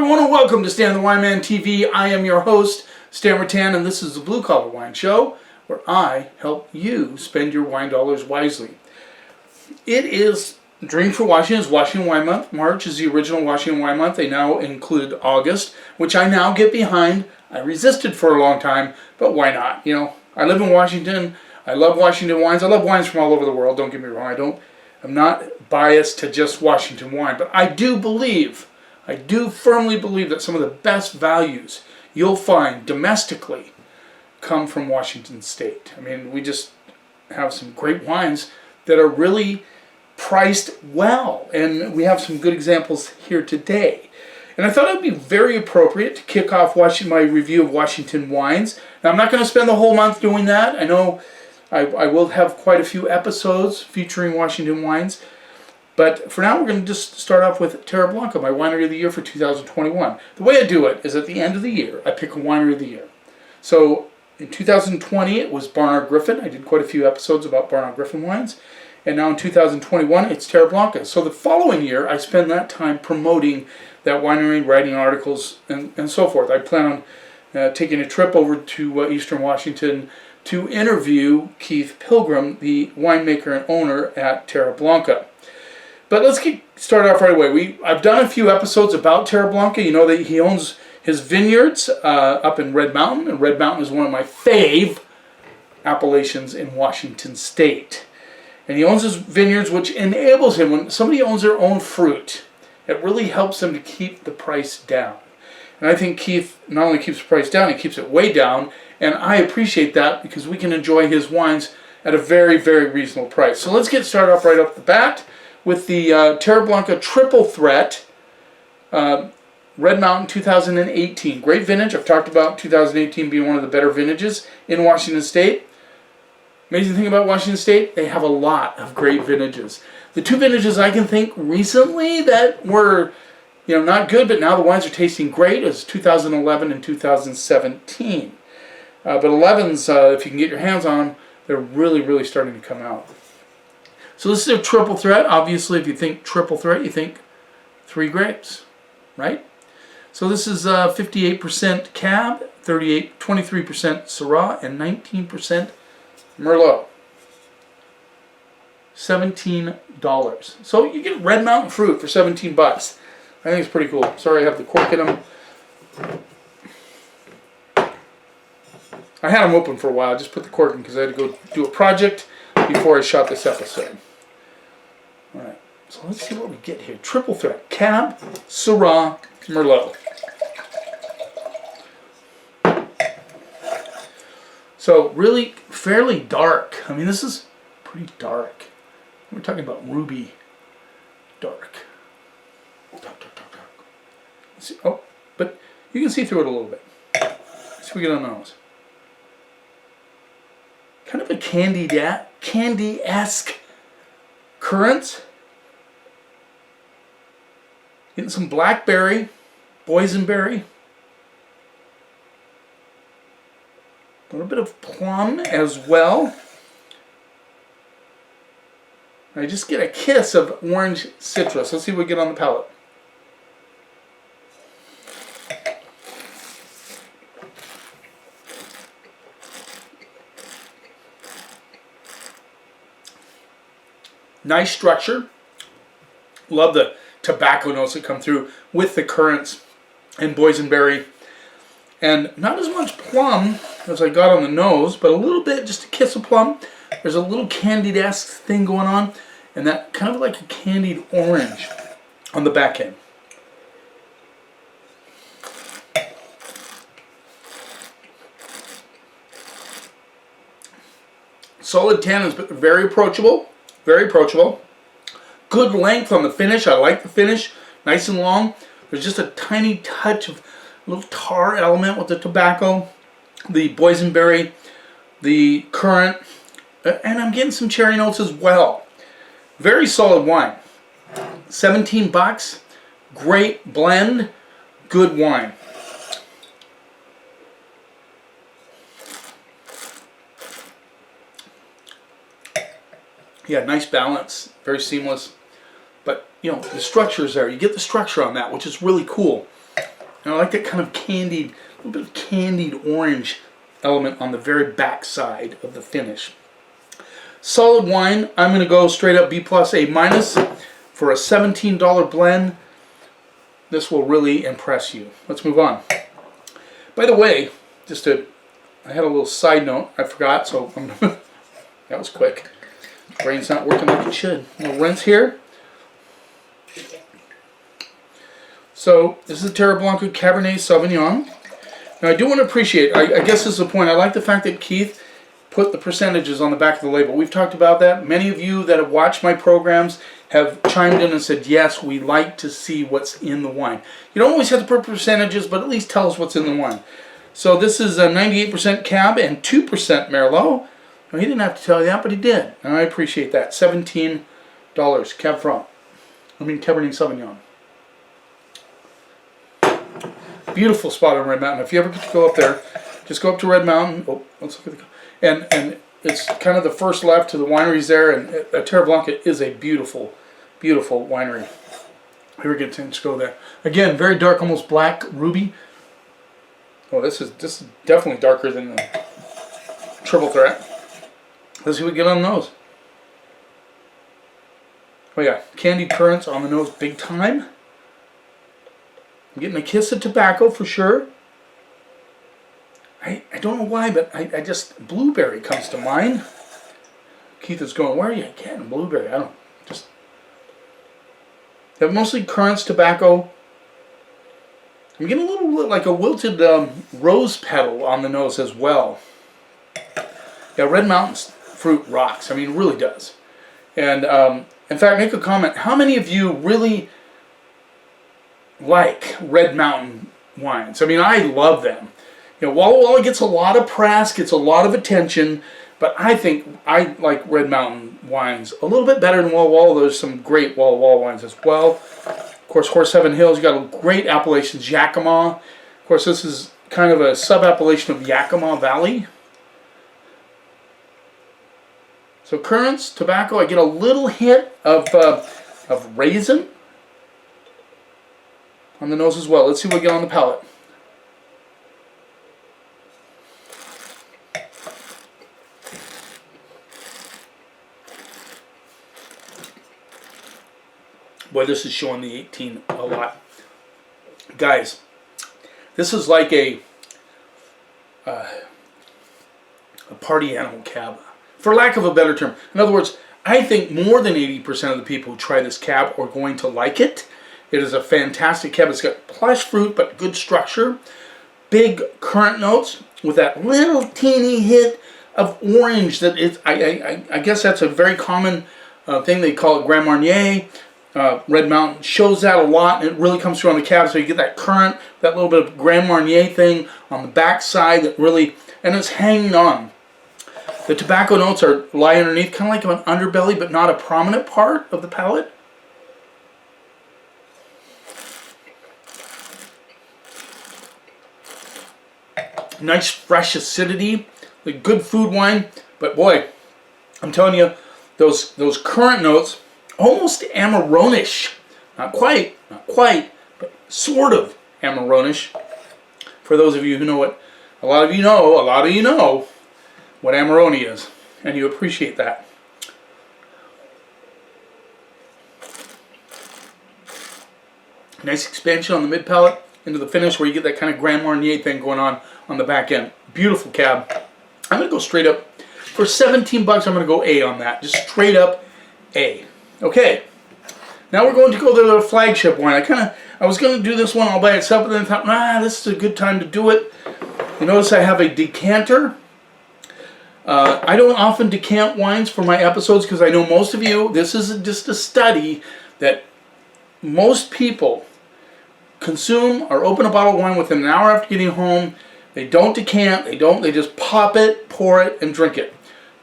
everyone, and welcome to Stan the Wine Man TV. I am your host, Stan Rattan, and this is the Blue Collar Wine Show, where I help you spend your wine dollars wisely. It is Drink for Washington. It's Washington Wine Month. March is the original Washington Wine Month. They now included August, which I now get behind. I resisted for a long time, but why not? You know, I live in Washington. I love Washington wines. I love wines from all over the world. Don't get me wrong. I'm not biased to just Washington wine, but I do firmly believe that some of the best values you'll find domestically come from Washington State. I mean, we just have some great wines that are really priced well, and we have some good examples here today. And I thought it would be very appropriate to kick off my review of Washington wines. Now, I'm not going to spend the whole month doing that. I know I will have quite a few episodes featuring Washington wines. But for now, we're going to just start off with Terra Blanca, my Winery of the Year for 2021. The way I do it is at the end of the year, I pick a Winery of the Year. So in 2020, it was Barnard Griffin. I did quite a few episodes about Barnard Griffin wines. And now in 2021, it's Terra Blanca. So the following year, I spend that time promoting that winery, writing articles, and so forth. I plan on taking a trip over to Eastern Washington to interview Keith Pilgrim, the winemaker and owner at Terra Blanca. But let's get started off right away. I've done a few episodes about Terra Blanca. You know that he owns his vineyards up in Red Mountain, and Red Mountain is one of my fave appellations in Washington State. And he owns his vineyards, which enables him, when somebody owns their own fruit, it really helps them to keep the price down. And I think Keith not only keeps the price down, he keeps it way down, and I appreciate that because we can enjoy his wines at a very, very reasonable price. So let's get started off right off the bat with the Terra Blanca Triple Threat, Red Mountain 2018. Great vintage. I've talked about 2018 being one of the better vintages in Washington State. Amazing thing about Washington State, they have a lot of great vintages. The two vintages I can think recently that were not good, but now the wines are tasting great, is 2011 and 2017. But 11s, if you can get your hands on them, they're really, really starting to come out. So this is a triple threat. Obviously, if you think triple threat, you think 3 grapes, right? So this is 58% Cab, 23% Syrah, and 19% Merlot. $17. So you get Red Mountain fruit for 17 bucks. I think it's pretty cool. Sorry I have the cork in them. I had them open for a while. I just put the cork in because I had to go do a project before I shot this episode. Alright, so let's see what we get here. Triple threat. Cab, Syrah, Merlot. So really fairly dark. I mean, this is pretty dark. We're talking about ruby dark. Dark. Let's see. Oh, but you can see through it a little bit. Let's see what we get on the nose. Kind of a candy-esque currants. Getting some blackberry, boysenberry. A little bit of plum as well. I just get a kiss of orange citrus. Let's see what we get on the palate. Nice structure. Love the tobacco notes that come through with the currants and boysenberry. And not as much plum as I got on the nose, but a little bit, just a kiss of plum. There's a little candied-esque thing going on, and that kind of like a candied orange on the back end. Solid tannins, but very approachable. Very approachable. Good length on the finish. I like the finish. Nice and long. There's just a tiny touch of little tar element with the tobacco, the boysenberry, the currant, and I'm getting some cherry notes as well. Very solid wine. 17 bucks. Great blend. Good wine. Yeah, nice balance, very seamless. But, you know, the structure is there. You get the structure on that, which is really cool. And I like that kind of candied, a little bit of candied orange element on the very back side of the finish. Solid wine. I'm going to go straight up B+, A- for a $17 blend. This will really impress you. Let's move on. By the way, I had a little side note. I forgot, so that was quick. Brain's not working like it should. A little rinse here. So this is Terra Blanca Cabernet Sauvignon. Now I do want to appreciate, I guess this is the point, I like the fact that Keith put the percentages on the back of the label. We've talked about that. Many of you that have watched my programs have chimed in and said, yes, we like to see what's in the wine. You don't always have to put percentages, but at least tell us what's in the wine. So this is a 98% Cab and 2% Merlot. Now, he didn't have to tell you that, but he did. And I appreciate that. $17 Cab Franc. Cabernet Sauvignon. Beautiful spot on Red Mountain. If you ever get to go up there, just go up to Red Mountain. Oh, let's look at the... And it's kind of the first left to the wineries there, and Terra Blanca is a beautiful, beautiful winery. Here we get to go there. Again, very dark, almost black ruby. Oh, this is definitely darker than the Triple Threat. Let's see what we get on the nose. Oh yeah, candied currants on the nose, big time. I'm getting a kiss of tobacco for sure. I don't know why, but I just, blueberry comes to mind. Keith is going, where are you getting blueberry? I don't, just, mostly currants, tobacco. I'm getting a little like a wilted rose petal on the nose as well. Yeah, Red Mountain's fruit rocks. I mean, it really does. And in fact, make a comment. How many of you really like Red Mountain wines? I mean, I love them. You know, Walla Walla gets a lot of press, gets a lot of attention, but I think I like Red Mountain wines a little bit better than Walla Walla. There's some great Walla Walla wines as well. Of course, Horse Heaven Hills, you got a great appellation, Yakima. Of course, this is kind of a sub-appellation of Yakima Valley. So currants, tobacco, I get a little hint of raisin on the nose as well. Let's see what we get on the palate. Boy, this is showing the 18 a lot. Guys, this is like a party animal cab, for lack of a better term. In other words, I think more than 80% of the people who try this cab are going to like it. It is a fantastic cab. It's got plush fruit, but good structure. Big currant notes with that little teeny hit of orange that is, I guess that's a very common thing. They call it Grand Marnier. Red Mountain shows that a lot, and it really comes through on the cab, so you get that currant, that little bit of Grand Marnier thing on the back side that really, and it's hanging on. The tobacco notes lie underneath, kind of like an underbelly, but not a prominent part of the palate. Nice fresh acidity, like good food wine, but boy, I'm telling you, those currant notes, almost Amarone-ish. Not quite, but sort of Amarone-ish. For those of you who know what, a lot of you know what Amarone is, and you appreciate that. Nice expansion on the mid palate into the finish where you get that kind of Grand Marnier thing going on the back end. Beautiful cab. I'm going to go straight up. For 17 bucks, I'm going to go A on that. Just straight up A. Okay, now we're going to go to the flagship wine. I was going to do this one all by itself, but then I thought, this is a good time to do it. You notice I have a decanter. I don't often decant wines for my episodes because I know most of you, this is just a study that most people consume or open a bottle of wine within an hour after getting home. They don't decant, they just pop it, pour it, and drink it.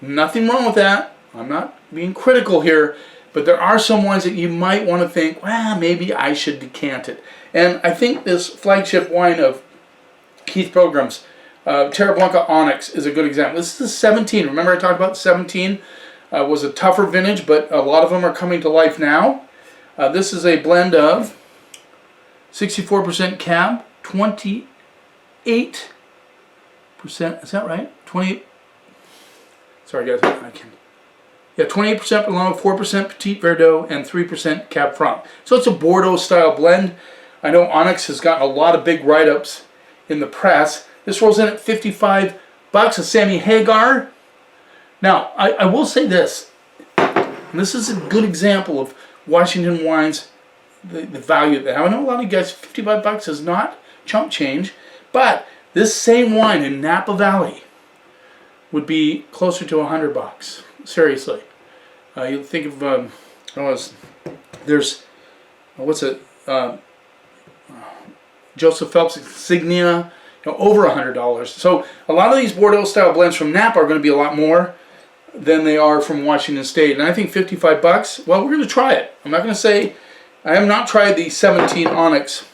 Nothing wrong with that. I'm not being critical here. But there are some wines that you might want to think, well, maybe I should decant it. And I think this flagship wine of Keith Pilgrim's, Terra Blanca Onyx, is a good example. This is a 17. Remember I talked about 17 was a tougher vintage, but a lot of them are coming to life now. This is a blend of 64% Cab, 28%. Is that right? 28. Sorry guys, I can. Yeah, 28% Merlot, 4% Petit Verdot, and 3% Cab Franc. So it's a Bordeaux style blend. I know Onyx has gotten a lot of big write-ups in the press. This rolls in at 55 bucks, a Sammy Hagar. Now, I will say this, and this is a good example of Washington wines, the value they have. I know a lot of you guys, 55 bucks is not chump change, but this same wine in Napa Valley would be closer to 100 bucks. Seriously. You think of, there's, what's it, Joseph Phelps Insignia, over $100. So a lot of these Bordeaux style blends from Napa are going to be a lot more than they are from Washington State. And I think 55 bucks, well, we're going to try it. I'm not going to say, I have not tried the 17 Onyx.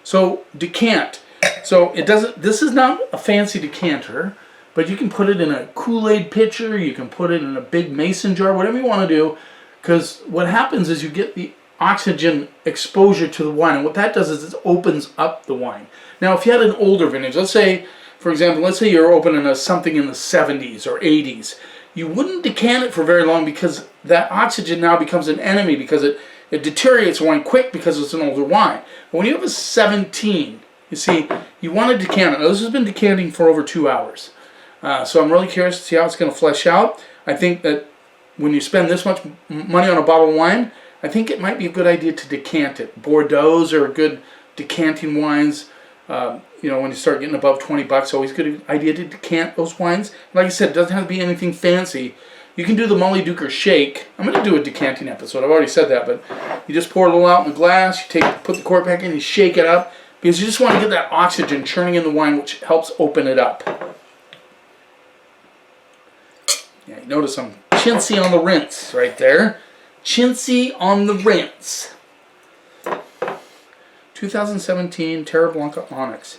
So decant. So it doesn't, this is not a fancy decanter, but you can put it in a Kool-Aid pitcher, you can put it in a big mason jar, whatever you want to do, because what happens is you get the oxygen exposure to the wine, and what that does is it opens up the wine. Now, if you had an older vintage, let's say, for example, let's say you're opening something in the 70s or 80s, you wouldn't decant it for very long because that oxygen now becomes an enemy because it deteriorates wine quick because it's an older wine. But when you have a 17, you see, you want to decant it. Now, this has been decanting for over 2 hours. So I'm really curious to see how it's going to flesh out. I think that when you spend this much money on a bottle of wine, I think it might be a good idea to decant it. Bordeaux's are good decanting wines. You know, when you start getting above 20 bucks, always a good idea to decant those wines. Like I said, it doesn't have to be anything fancy. You can do the Molly Duker shake. I'm going to do a decanting episode. I've already said that, but you just pour a little out in the glass. You put the cork back in, you shake it up because you just want to get that oxygen churning in the wine, which helps open it up. Yeah, you notice I'm chintzy on the rinse right there. Chintzy on the rinse. 2017 Terra Blanca Onyx.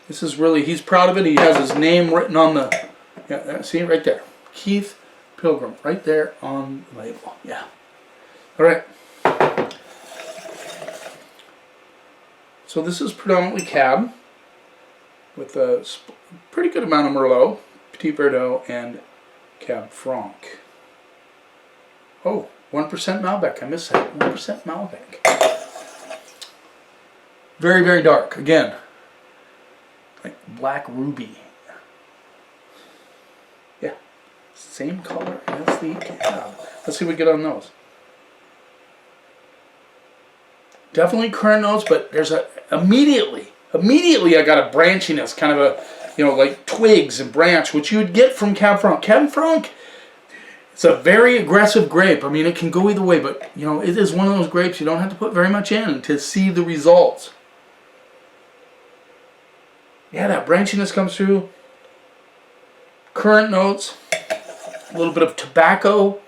This is really, he's proud of it. He has his name written on the, yeah, see right there. Keith Pilgrim, right there on the label. Yeah. All right. So this is predominantly Cab with a pretty good amount of Merlot, Petit Verdot, and Cab Franc. Oh, 1% Malbec. I missed that. 1% Malbec. Very, very dark. Again, like black ruby. Yeah, same color as the Cab. Let's see what we get on those. Definitely currant notes, but there's immediately I got a branchiness, kind of a, you know, like twigs and branch, which you would get from Cab Franc. Cab Franc, it's a very aggressive grape. I mean, it can go either way, but, you know, it is one of those grapes you don't have to put very much in to see the results. Yeah, that branchiness comes through. Currant notes, a little bit of tobacco,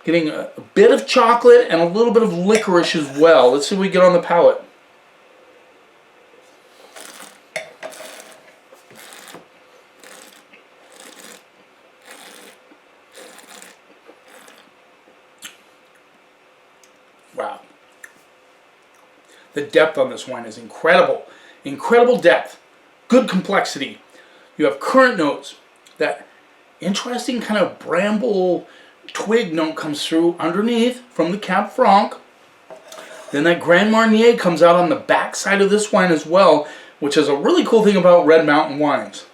getting a bit of chocolate and a little bit of licorice as well. Let's see what we get on the palate. Wow. The depth on this wine is incredible. Incredible depth. Good complexity. You have currant notes. That interesting kind of bramble twig note comes through underneath from the Cab Franc. Then that Grand Marnier comes out on the back side of this wine as well, which is a really cool thing about Red Mountain wines.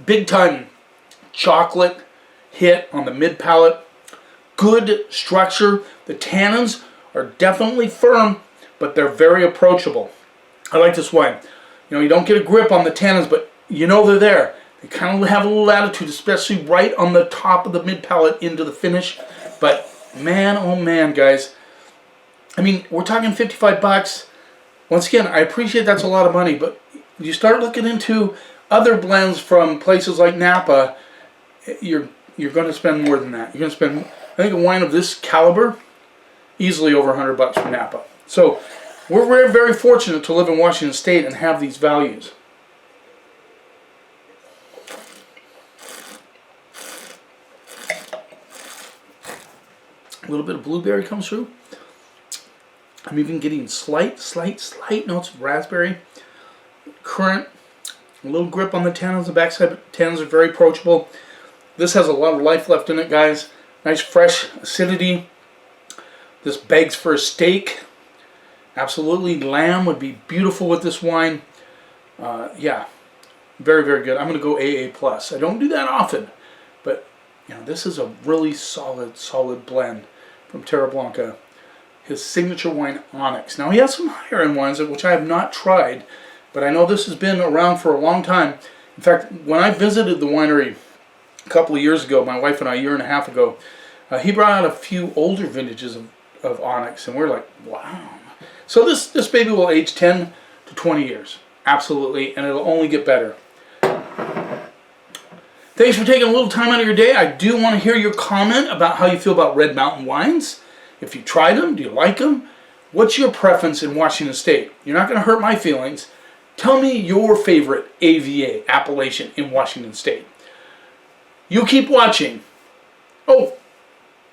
Big time chocolate hit on the mid palate. Good structure. The tannins are definitely firm, but they're very approachable. I like this wine. You know, you don't get a grip on the tannins, but you know they're there. They kind of have a little attitude, especially right on the top of the mid palate into the finish. But man, oh man, guys. I mean, we're talking 55 bucks. Once again, I appreciate that's a lot of money, but you start looking into other blends from places like Napa, you're going to spend more than that. You're going to spend, I think, a wine of this caliber, easily over 100 bucks from Napa. So we're very, very fortunate to live in Washington State and have these values. A little bit of blueberry comes through. I'm even getting slight notes of raspberry. Currant. A little grip on the tannins. The backside tannins are very approachable. This has a lot of life left in it, guys. Nice fresh acidity. This begs for a steak. Absolutely, lamb would be beautiful with this wine. Yeah, very, very good. I'm going to go AA+. I don't do that often, but you know, this is a really solid blend from Terra Blanca. His signature wine, Onyx. Now, he has some higher end wines, which I have not tried, but I know this has been around for a long time. In fact, when I visited the winery a couple of years ago, my wife and I, a year and a half ago, he brought out a few older vintages of Onyx, and we're like, wow. So this baby will age 10 to 20 years. Absolutely, and it'll only get better. Thanks for taking a little time out of your day. I do want to hear your comment about how you feel about Red Mountain wines. If you tried them, do you like them? What's your preference in Washington State? You're not going to hurt my feelings. Tell me your favorite AVA appellation in Washington State. You keep watching. Oh,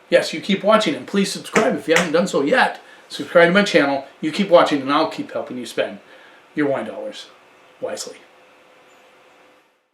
yes, you keep watching, and please subscribe if you haven't done so yet. Subscribe to my channel. You keep watching, and I'll keep helping you spend your wine dollars wisely.